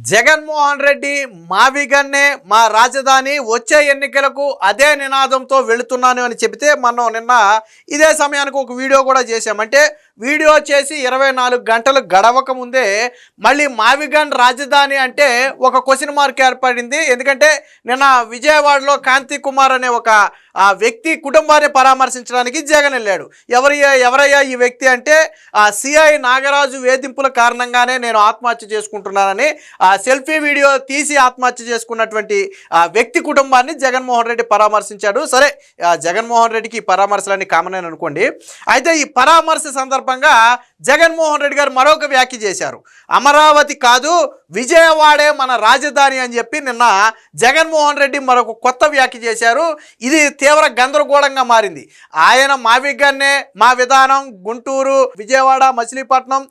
జగన్మోహన్ రెడ్డి మావిగన్నే మా రాజధాని వచ్చే ఎన్నికలకు అదే నినాదంతో వెళుతున్నాను అని చెబితే మనం నిన్న ఇదే సమయానికి ఒక వీడియో కూడా చేశాం. అంటే వీడియో చేసి 24 గంటలు గడవక ముందే మళ్ళీ మావిగన్ రాజధాని అంటే ఒక క్వశ్చన్ మార్క్ ఏర్పడింది. ఎందుకంటే నిన్న విజయవాడలో కాంతి కుమార్ అనే ఒక వ్యక్తి కుటుంబాన్ని పరామర్శించడానికి జగన్ వెళ్ళాడు. ఎవరయ్యా ఈ వ్యక్తి అంటే సిఐ నాగరాజు వేధింపుల కారణంగానే నేను ఆత్మహత్య చేసుకుంటున్నానని సెల్ఫీ వీడియో తీసి ఆత్మహత్య చేసుకున్నటువంటి వ్యక్తి కుటుంబాన్ని జగన్మోహన్ రెడ్డి పరామర్శించాడు. సరే, జగన్మోహన్ రెడ్డికి ఈ పరామర్శలన్నీ కామన్ అని అనుకోండి. అయితే ఈ పరామర్శ సందర్భంగా జగన్మోహన్ రెడ్డి గారు మరొక వ్యాఖ్య చేశారు. అమరావతి కాదు, విజయవాడే మన రాజధాని అని చెప్పి నిన్న జగన్మోహన్ రెడ్డి మరొక కొత్త వ్యాఖ్య చేశారు. ఇది తీవ్ర గందరగోళంగా మారింది. ఆయన మావిగన్నే మా విధానం, గుంటూరు, విజయవాడ, మచిలీపట్నం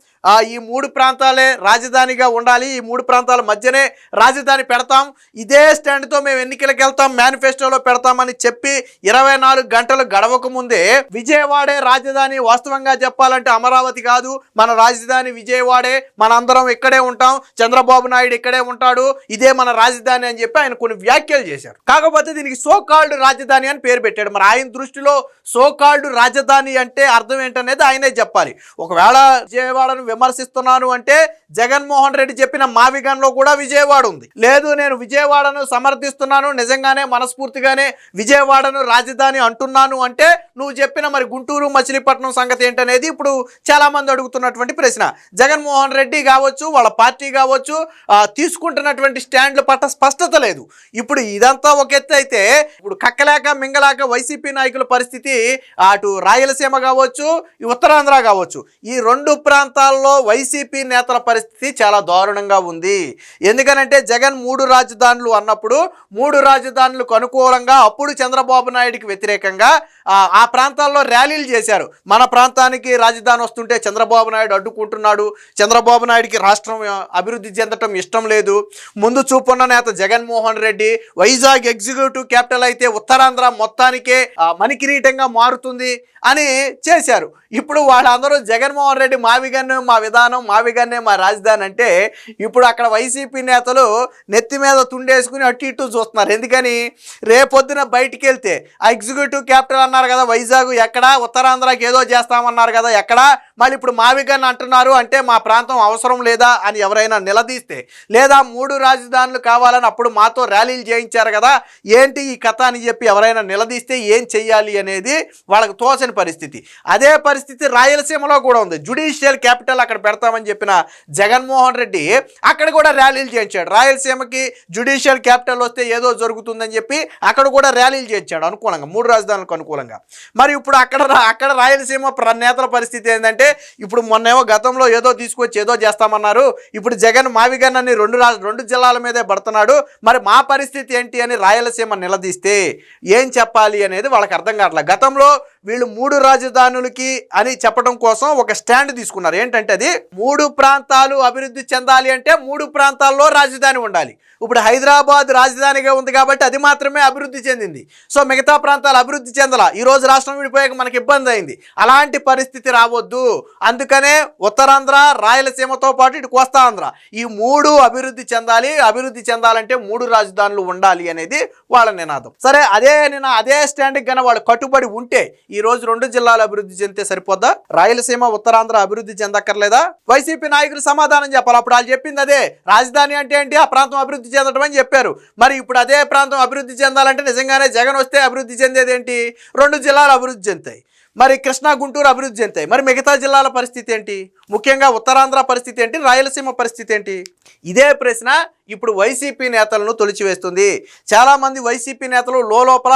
ఈ 3 ప్రాంతాలే రాజధానిగా ఉండాలి, ఈ 3 ప్రాంతాల మధ్యనే రాజధాని పెడతాం, ఇదే స్టాండ్తో మేము ఎన్నికలకు వెళ్తాం, మేనిఫెస్టోలో పెడతామని చెప్పి 24 గంటలు గడవక ముందే విజయవాడే రాజధాని, వాస్తవంగా చెప్పాలంటే అమరావతి కాదు మన రాజధాని విజయవాడే, మనందరం ఇక్కడే ఉంటాం, చంద్రబాబు నాయుడు ఇక్కడే ఉంటాడు, ఇదే మన రాజధాని అని చెప్పి ఆయన కొన్ని వ్యాఖ్యలు చేశారు. కాకపోతే దీనికి సోకాల్డ్ రాజధాని అని పేరు పెట్టాడు. మరి ఆయన దృష్టిలో సోకాల్డ్ రాజధాని అంటే అర్థం ఏంటనేది ఆయనే చెప్పాలి. ఒకవేళ విజయవాడను విమర్శిస్తున్నాను అంటే జగన్మోహన్ రెడ్డి చెప్పిన మావిగన్లో కూడా విజయవాడ ఉంది. లేదు, నేను విజయవాడను సమర్థిస్తున్నాను, నిజంగానే మనస్ఫూర్తిగానే విజయవాడను రాజధాని అంటున్నాను అంటే నువ్వు చెప్పిన మరి గుంటూరు, మచిలీపట్నం సంగతి ఏంటనేది ఇప్పుడు చాలా మంది అడుగుతున్నటువంటి ప్రశ్న. జగన్మోహన్ రెడ్డి కావచ్చు, వాళ్ళ పార్టీ కావచ్చు, తీసుకుంటున్నటువంటి స్టాండ్ల పట్ల స్పష్టత లేదు. ఇప్పుడు ఇదంతా ఒక ఎత్తు అయితే, ఇప్పుడు కక్కలేక మింగలేక వైసీపీ నాయకుల పరిస్థితి అటు రాయలసీమ కావచ్చు, ఉత్తరాంధ్ర కావచ్చు, ఈ 2 ప్రాంతాల్లో వైసీపీ నేతల పరిస్థితి చాలా దారుణంగా ఉంది. ఎందుకనంటే జగన్ 3 రాజధానులు అన్నప్పుడు 3 రాజధానులకు అనుకూలంగా అప్పుడు చంద్రబాబు నాయుడికి వ్యతిరేకంగా ఆ ప్రాంతాల్లో ర్యాలీలు చేశారు. మన ప్రాంతానికి రాజధాని వస్తుంటే చంద్రబాబు నాయుడు అడ్డుకుంటున్నాడు, చంద్రబాబు నాయుడికి రాష్ట్రం అభివృద్ధి చెందటం ఇష్టం లేదు, ముందు చూపున్న నేత జగన్మోహన్ రెడ్డి, వైజాగ్ ఎగ్జిక్యూటివ్ క్యాపిటల్ అయితే ఉత్తరాంధ్ర మొత్తానికే మణికిరీటంగా మారుతుంది అని చేశారు. ఇప్పుడు వాళ్ళందరూ జగన్మోహన్ రెడ్డి మావిగన్నే మా విధానం, మావిగన్నే మా రాజధాని అంటే ఇప్పుడు అక్కడ వైసీపీ నేతలు నెత్తి మీద తుండేసుకుని అటు ఇటు చూస్తున్నారు. ఎందుకని రేపొద్దున బయటికి వెళ్తే ఆ ఎగ్జిక్యూటివ్ క్యాపిటల్ అన్నారు కదా వైజాగ్, ఎక్కడా ఉత్తరాంధ్రకి ఏదో చేస్తామన్నారు కదా ఎక్కడా, మళ్ళీ ఇప్పుడు మావిగన్ అంటున్నారు అంటే మా ప్రాంతం అవసరం లేదా అని ఎవరైనా నిలదీస్తే, లేదా 3 రాజధానులు కావాలని అప్పుడు మాతో ర్యాలీలు చేయించారు కదా ఏంటి ఈ కథ అని చెప్పి ఎవరైనా నిలదీస్తే ఏం చెయ్యాలి అనేది వాళ్ళకు తోచని పరిస్థితి. అదే పరిస్థితి రాయలసీమలో కూడా ఉంది. జ్యుడిషియల్ క్యాపిటల్ అక్కడ పెడతామని చెప్పిన జగన్మోహన్ రెడ్డి అక్కడ కూడా ర్యాలీలు చేయించాడు. రాయలసీమకి జ్యుడిషియల్ క్యాపిటల్ వస్తే ఏదో జరుగుతుందని చెప్పి అక్కడ కూడా ర్యాలీలు చేయించాడు అనుకూలంగా, 3 రాజధానులకు అనుకూలంగా. మరి ఇప్పుడు అక్కడ రాయలసీమ నేతల పరిస్థితి ఏంటంటే, ఇప్పుడు మొన్నేమో గతంలో ఏదో తీసుకొచ్చి ఏదో చేస్తామన్నారు, ఇప్పుడు జగన్ మావిగన్ అని 2 జిల్లాల మీదే పడుతున్నాడు, మరి మా పరిస్థితి ఏంటి అని రాయలసీమ నిలదీస్తే ఏం చెప్పాలి అనేది వాళ్ళకి అర్థం కావట్లేదు. గతంలో వీళ్ళు 3 రాజధానులకి అని చెప్పడం కోసం ఒక స్టాండ్ తీసుకున్నారు. ఏంటంటే అది 3 ప్రాంతాలు అభివృద్ధి చెందాలి అంటే 3 ప్రాంతాల్లో రాజధాని ఉండాలి. ఇప్పుడు హైదరాబాద్ రాజధానిగా ఉంది కాబట్టి అది మాత్రమే అభివృద్ధి చెందింది. సో మిగతా ప్రాంతాలు అభివృద్ధి చెందాల. ఈరోజు రాష్ట్రం విడిపోయాక మనకి ఇబ్బంది అయింది. అలాంటి పరిస్థితి రావద్దు, అందుకనే ఉత్తరాంధ్ర, రాయలసీమతో పాటు ఇటు కోస్తాంధ్ర ఈ 3 అభివృద్ధి చెందాలి. అభివృద్ధి చెందాలంటే 3 రాజధానులు ఉండాలి అనేది వాళ్ళ నినాదం. సరే, అదే స్టాండ్కి కన్నా వాళ్ళు కట్టుబడి ఉంటే ఈ రోజు 2 జిల్లాలు అభివృద్ధి చెందితే సరిపోద్దా? రాయలసీమ, ఉత్తరాంధ్ర అభివృద్ధి చెందక్కర్లేదా? వైసీపీ నాయకులు సమాధానం చెప్పాలి. అప్పుడు వాళ్ళు చెప్పింది అదే, రాజధాని అంటే ఏంటి, ఆ ప్రాంతం అభివృద్ధి చెందడం అని చెప్పారు. మరి ఇప్పుడు అదే ప్రాంతం అభివృద్ధి చెందాలంటే నిజంగానే జగన్ వస్తే అభివృద్ధి చెందేది ఏంటి? 2 జిల్లాలు అభివృద్ధి చెందుతాయి, మరి కృష్ణా, గుంటూరు అభివృద్ధి చెందుతాయి. మరి మిగతా జిల్లాల పరిస్థితి ఏంటి? ముఖ్యంగా ఉత్తరాంధ్ర పరిస్థితి ఏంటి? రాయలసీమ పరిస్థితి ఏంటి? ఇదే ప్రశ్న ఇప్పుడు వైసీపీ నేతలను తొలిచివేస్తుంది. చాలామంది వైసీపీ నేతలు లోపల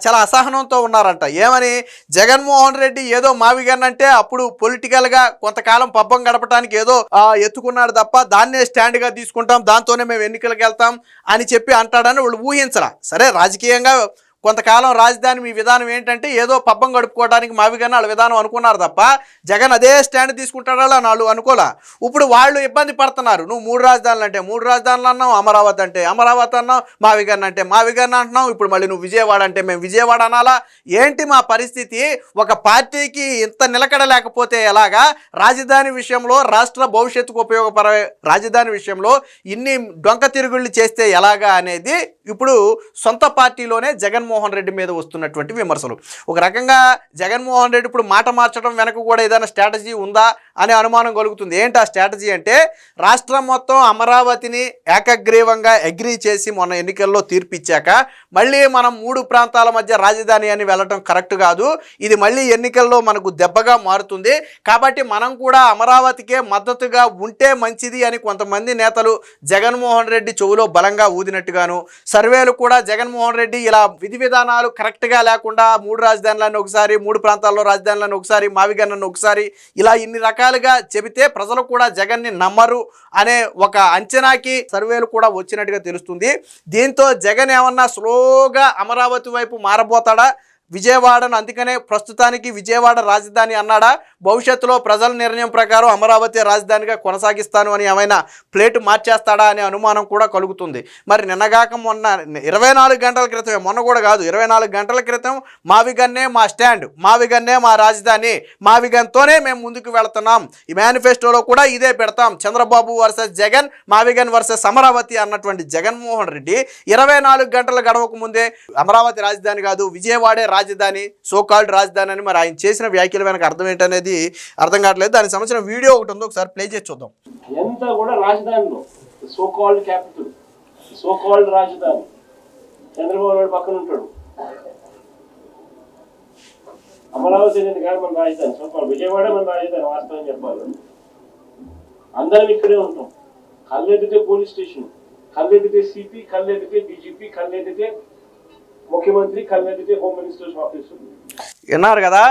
చాలా అసహనంతో ఉన్నారంట. ఏమని? జగన్మోహన్ రెడ్డి ఏదో మావిగన్ అంటే అప్పుడు పొలిటికల్గా కొంతకాలం పబ్బం గడపడానికి ఏదో ఎత్తుకున్నాడు తప్ప దాన్నే స్టాండ్గా తీసుకుంటాం, దాంతోనే మేము ఎన్నికలకు వెళ్తాం అని చెప్పి అంటాడని వాళ్ళు ఊహించరా. సరే, రాజకీయంగా కొంతకాలం రాజధాని మీ విధానం ఏంటంటే ఏదో పబ్బం గడుపుకోవడానికి మావిగన్న వాళ్ళ విధానం అనుకున్నారు తప్ప జగన్ అదే స్టాండ్ తీసుకుంటాడా అని వాళ్ళు అనుకోలే. ఇప్పుడు వాళ్ళు ఇబ్బంది పడుతున్నారు. నువ్వు 3 రాజధానులు అంటే 3 రాజధానులు అన్నావు, అమరావతి అంటే అమరావతి అన్నావు, మావిగన్న అంటే మావిగన్న అంటున్నావు, ఇప్పుడు మళ్ళీ నువ్వు విజయవాడ అంటే మేము విజయవాడ అనాలా? ఏంటి మా పరిస్థితి? ఒక పార్టీకి ఇంత నిలకడ లేకపోతే ఎలాగా? రాజధాని విషయంలో, రాష్ట్ర భవిష్యత్తుకు ఉపయోగపడే రాజధాని విషయంలో ఇన్ని డొంక తిరుగుళ్ళు చేస్తే ఎలాగా అనేది ఇప్పుడు సొంత పార్టీలోనే జగన్మోహన్ రెడ్డి మీద వస్తున్నటువంటి విమర్శలు. ఒక రకంగా జగన్మోహన్ రెడ్డి ఇప్పుడు మాట మార్చడం వెనక కూడా ఏదైనా స్ట్రాటజీ ఉందా అనే అనుమానం కలుగుతుంది. ఏంటి ఆ స్ట్రాటజీ అంటే, రాష్ట్రం మొత్తం అమరావతిని ఏకగ్రీవంగా అగ్రీ చేసి మొన్న ఎన్నికల్లో తీర్పు ఇచ్చాక మళ్ళీ మనం 3 ప్రాంతాల మధ్య రాజధాని అని వెళ్ళటం కరెక్ట్ కాదు, ఇది మళ్ళీ ఎన్నికల్లో మనకు దెబ్బగా మారుతుంది, కాబట్టి మనం కూడా అమరావతికే మద్దతుగా ఉంటే మంచిది అని కొంతమంది నేతలు జగన్మోహన్ రెడ్డి చెవులో బలంగా ఊదినట్టుగాను, సర్వేలు కూడా జగన్మోహన్ రెడ్డి ఇలా విధి విధానాలు కరెక్ట్గా లేకుండా 3 రాజధానులను ఒకసారి, 3 ప్రాంతాల్లో రాజధానులను ఒకసారి, మావిగన్నను ఒకసారి, ఇలా ఇన్ని రకాలుగా చెబితే ప్రజలు కూడా జగన్ని నమ్మరు అనే ఒక అంచనాకి సర్వేలు కూడా వచ్చినట్టుగా తెలుస్తుంది. దీంతో జగన్ ఏమన్నా స్లోగా అమరావతి వైపు మారబోతాడా? విజయవాడను అందుకనే ప్రస్తుతానికి విజయవాడ రాజధాని అన్నాడా? భవిష్యత్తులో ప్రజల నిర్ణయం ప్రకారం అమరావతి రాజధానిగా కొనసాగిస్తాను అని ఏమైనా ప్లేటు మార్చేస్తాడా అనే అనుమానం కూడా కలుగుతుంది. మరి నిన్నగాక మొన్న 24 గంటల క్రితమే, మొన్న కూడా కాదు 24 గంటల క్రితం మావిగన్నే మా స్టాండ్, మావిగన్నే మా రాజధాని, మావిగన్తోనే మేము ముందుకు వెళుతున్నాం, ఈ మేనిఫెస్టోలో కూడా ఇదే పెడతాం, చంద్రబాబు వర్సెస్ జగన్, మావిగన్ వర్సెస్ అమరావతి అన్నటువంటి జగన్మోహన్ రెడ్డి 24 గంటలు గడవక ముందే అమరావతి రాజధాని కాదు విజయవాడే రాజధాని, సోకాల్డ్ రాజధాని అని మరి ఆయన చేసిన వ్యాఖ్యల వెనక అర్థం ఏంటనేది అర్థం కావట్లేదు. దానికి సంబంధించిన వీడియో ఒకటి ఉంది, ఒకసారి ప్లే చేసి చూద్దాం. ఎంత కూడా రాజధానిలో సోకాల్డ్ క్యాపిటల్, సోకాల్డ్ రాజధాని, చంద్రబాబు నాయుడు పక్కన ఉంటాడు. అమరావతి అనేది కాదు మన రాజధాని, సోకాల్డ్ విజయవాడ మన రాజధాని. వాస్తవం చెప్పాలి, అందరం ఇక్కడే ఉంటాం. కళ్ళెదితే పోలీస్ స్టేషన్, కళ్ళెదితే సిపి, కళ్ళెదితే డీజీపీ, కళ్ళెదితే ముఖ్యమంత్రి, కళ్ళెదితే హోమ్ మినిస్టర్స్ ఆఫీస్. విన్నారు కదా,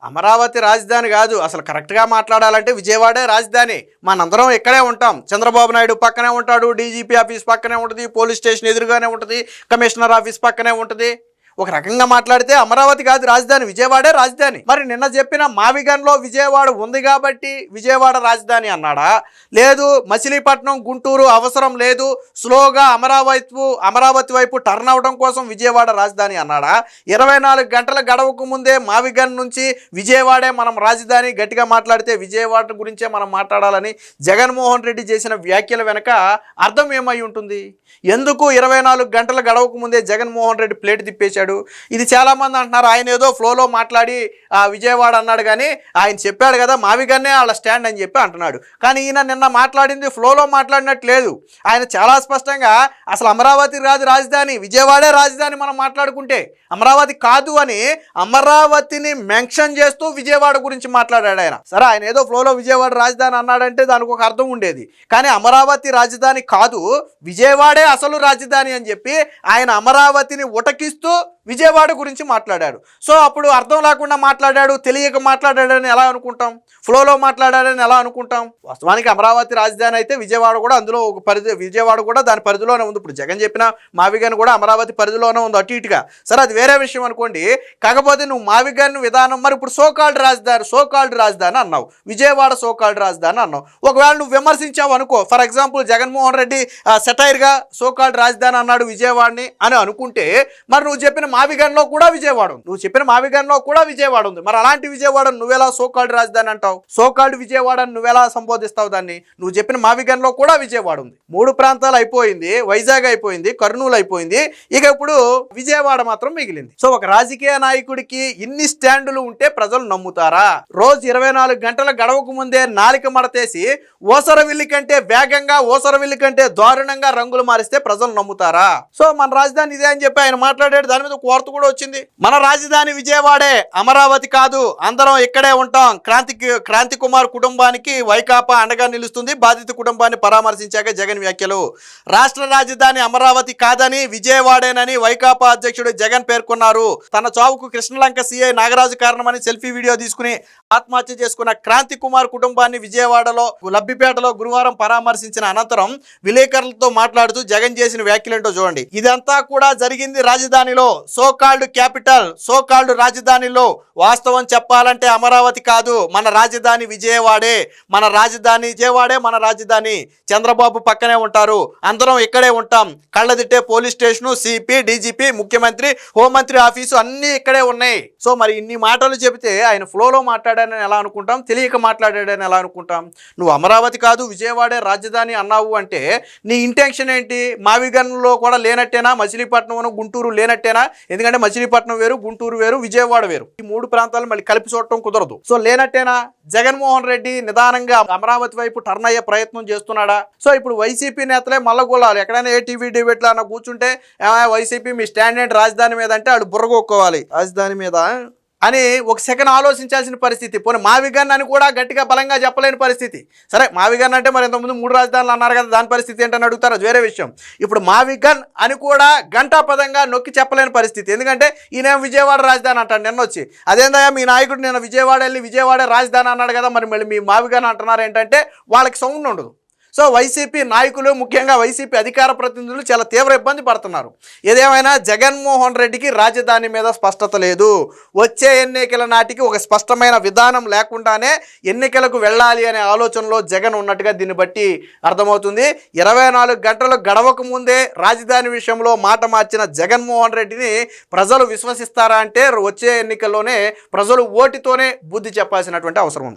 అమరావతి రాజధాని కాదు, అసలు కరెక్ట్గా మాట్లాడాలంటే విజయవాడే రాజధాని. మనందరం ఇక్కడే ఉంటాం, చంద్రబాబు నాయుడు పక్కనే ఉంటాడు, డీజీపీ ఆఫీస్ పక్కనే ఉంటుంది, పోలీస్ స్టేషన్ ఎదురుగానే ఉంటుంది, కమిషనర్ ఆఫీస్ పక్కనే ఉంటుంది. ఒక రకంగా మాట్లాడితే అమరావతి కాదు రాజధాని, విజయవాడే రాజధాని. మరి నిన్న చెప్పిన మావిగన్లో విజయవాడ ఉంది కాబట్టి విజయవాడ రాజధాని అన్నాడా? లేదు మచిలీపట్నం, గుంటూరు అవసరం లేదు, స్లోగా అమరావతి వైపు టర్న్ అవడం కోసం విజయవాడ రాజధాని అన్నాడా? 24 గంటల గడవకు ముందే మావిగన్ నుంచి విజయవాడే మనం రాజధాని, గట్టిగా మాట్లాడితే విజయవాడ గురించే మనం మాట్లాడాలని జగన్మోహన్ రెడ్డి చేసిన వ్యాఖ్యల వెనక అర్థం ఏమై ఉంటుంది? ఎందుకు 24 గంటల గడవకు ముందే జగన్మోహన్ రెడ్డి ప్లేట్ తిప్పేశాడు? ఇది చాలామంది అంటున్నారు ఆయన ఏదో ఫ్లోలో మాట్లాడి విజయవాడ అన్నాడు, కానీ ఆయన చెప్పాడు కదా మావిగన్నే వాళ్ళ స్టాండ్ అని చెప్పి అంటున్నాడు. కానీ ఈయన నిన్న మాట్లాడింది ఫ్లోలో మాట్లాడినట్టు లేదు. ఆయన చాలా స్పష్టంగా అసలు అమరావతి రాజధాని, విజయవాడే రాజధాని మనం మాట్లాడుకుంటే, అమరావతి కాదు అని అమరావతిని మెన్షన్ చేస్తూ విజయవాడ గురించి మాట్లాడాడు ఆయన. సరే ఆయన ఏదో ఫ్లోలో విజయవాడ రాజధాని అన్నాడంటే దానికి ఒక అర్థం ఉండేది, కానీ అమరావతి రాజధాని కాదు విజయవాడే అసలు రాజధాని అని చెప్పి ఆయన అమరావతిని ఉటకిస్తూ విజయవాడ గురించి మాట్లాడాడు. సో అప్పుడు అర్థం లేకుండా మాట్లాడాడు, తెలియక మాట్లాడాడని ఎలా అనుకుంటాం? ఫ్లోలో మాట్లాడాడని ఎలా అనుకుంటాం? వాస్తవానికి అమరావతి రాజధాని అయితే విజయవాడ కూడా అందులో ఒక పరిధి, విజయవాడ కూడా దాని పరిధిలోనే ఉంది. ఇప్పుడు జగన్ చెప్పిన మావిగన్ కూడా అమరావతి పరిధిలోనే ఉంది అటు ఇటుగా. సరే అది వేరే విషయం అనుకోండి. కాకపోతే నువ్వు మావిగన్ విధానం మరి ఇప్పుడు సోకాల్డ్ రాజధాని అన్నావు, విజయవాడ సోకాల్డ్ రాజధాని అన్నావు. ఒకవేళ నువ్వు విమర్శించావు అనుకో, ఫర్ ఎగ్జాంపుల్ జగన్మోహన్ రెడ్డి సెటైర్గా సోకాల్డ్ రాజధాని అన్నాడు విజయవాడని అని అనుకుంటే, మరి నువ్వు చెప్పిన మావిగన్లో కూడా విజయవాడ ఉంది, మరి అలాంటి విజయవాడ నువ్వెలా సోకాల్డ్ రాజధాని అంటావు? సోకాల్డ్ విజయవాడ నువ్వెలా సంబోధిస్తావు దాన్ని? నువ్వు చెప్పిన మావిగన్లో కూడా విజయవాడ ఉంది. 3 ప్రాంతాలు అయిపోయింది, వైజాగ్ అయిపోయింది, కర్నూలు అయిపోయింది, ఇక ఇప్పుడు విజయవాడ మాత్రం మిగిలింది. సో ఒక రాజకీయ నాయకుడికి ఇన్ని స్టాండులు ఉంటే ప్రజలు నమ్ముతారా? రోజు 24 గంటల గడవకు ముందే నాలిక మడతేసి ఓసరవిల్లి కంటే వేగంగా, ఓసరవిల్లి కంటే దారుణంగా రంగులు మారిస్తే ప్రజలు నమ్ముతారా? సో మన రాజధాని ఇదే అని చెప్పి ఆయన మాట్లాడాడు. దాని మీద వార్త కూడా వచ్చింది, మన రాజధాని విజయవాడే, అమరావతి కాదు, అందరం ఇక్కడే ఉంటాం, క్రాంతి కుమార్ కుటుంబానికి వైకాపా అండగా నిలుస్తుంది, బాధిత కుటుంబాన్ని పరామర్శించాక జగన్ వ్యాఖ్యలు. రాష్ట్ర రాజధాని అమరావతి కాదని విజయవాడేనని వైకాపా అధ్యక్షుడు జగన్ పేర్కొన్నారు. తన చావుకు కృష్ణలంక సీఐ నాగరాజు కారణమని సెల్ఫీ వీడియో తీసుకుని ఆత్మహత్య చేసుకున్న క్రాంతి కుమార్ కుటుంబాన్ని విజయవాడలో లబ్బిపేటలో గురువారం పరామర్శించిన అనంతరం విలేకరులతో మాట్లాడుతూ జగన్ చేసిన వ్యాఖ్యలేంటో చూడండి. ఇదంతా కూడా జరిగింది రాజధానిలో, సోకాల్డ్ క్యాపిటల్, సోకాల్డ్ రాజధానిలో వాస్తవం చెప్పాలంటే అమరావతి కాదు, మన రాజధాని విజయవాడే. మన రాజధాని చంద్రబాబు పక్కనే ఉంటారు, అందరం ఇక్కడే ఉంటాం. కళ్ళదిట్టే పోలీస్ స్టేషను, సిపి, డీజీపీ, ముఖ్యమంత్రి, హోంమంత్రి ఆఫీసు అన్నీ ఇక్కడే ఉన్నాయి. సో మరి ఇన్ని మాటలు చెబితే ఆయన ఫ్లోలో మాట్లాడాడని ఎలా అనుకుంటాం, తెలియక మాట్లాడాడని ఎలా అనుకుంటాం? నువ్వు అమరావతి కాదు విజయవాడే రాజధాని అన్నావు అంటే నీ ఇంటెన్షన్ ఏంటి? మావిగన్లో కూడా లేనట్టేనా? మచిలీపట్నం, గుంటూరు లేనట్టేనా? ఎందుకంటే మచిలీపట్నం వేరు, గుంటూరు వేరు, విజయవాడ వేరు. ఈ 3 ప్రాంతాలు మళ్ళీ కలిపి చూడటం కుదరదు. సో లేనట్టేనా? జగన్మోహన్ రెడ్డి నిదానంగా అమరావతి వైపు టర్న్ అయ్యే ప్రయత్నం చేస్తున్నాడా? సో ఇప్పుడు వైసీపీ నేతలే మల్లగొల్లాలి. ఎక్కడైనా ఏ టీవీ డిబేట్లో అన్న కూర్చుంటే వైసీపీ మీ స్టాండ్ ఏంటి రాజధాని మీద అంటే వాడు బుర్రగొక్కోవాలి రాజధాని మీద అని ఒక సెకండ్ ఆలోచించాల్సిన పరిస్థితి. పోనీ మావిగన్ అని కూడా గట్టిగా బలంగా చెప్పలేని పరిస్థితి. సరే మావిగన్ అంటే మరి ఇంతకుముందు 3 రాజధానులు అన్నారు కదా, దాని పరిస్థితి ఏంటని అడుగుతారు, అది వేరే విషయం. ఇప్పుడు మావిగన్ అని కూడా గంటాపదంగా నొక్కి చెప్పలేని పరిస్థితి. ఎందుకంటే ఈయన విజయవాడ రాజధాని అంటాడు. నిన్న వచ్చి అదేందయ్యా మీ నాయకుడు నేను విజయవాడ వెళ్ళి విజయవాడే రాజధాని అన్నాడు కదా, మరి మళ్ళీ మీ మావిగన్ అంటున్నారు ఏంటంటే వాళ్ళకి సౌండ్ ఉండదు. సో వైసీపీ నాయకులు, ముఖ్యంగా వైసీపీ అధికార ప్రతినిధులు చాలా తీవ్ర ఇబ్బంది పడుతున్నారు. ఏదేమైనా జగన్మోహన్ రెడ్డికి రాజధాని మీద స్పష్టత లేదు. వచ్చే ఎన్నికల నాటికి ఒక స్పష్టమైన విధానం లేకుండానే ఎన్నికలకు వెళ్ళాలి అనే ఆలోచనలో జగన్ ఉన్నట్టుగా దీన్ని బట్టి అర్థమవుతుంది. 24 గంటలు గడవక ముందే రాజధాని విషయంలో మాట మార్చిన జగన్మోహన్ రెడ్డిని ప్రజలు విశ్వసిస్తారా అంటే వచ్చే ఎన్నికల్లోనే ప్రజలు ఓటుతోనే బుద్ధి చెప్పాల్సినటువంటి అవసరం ఉంది.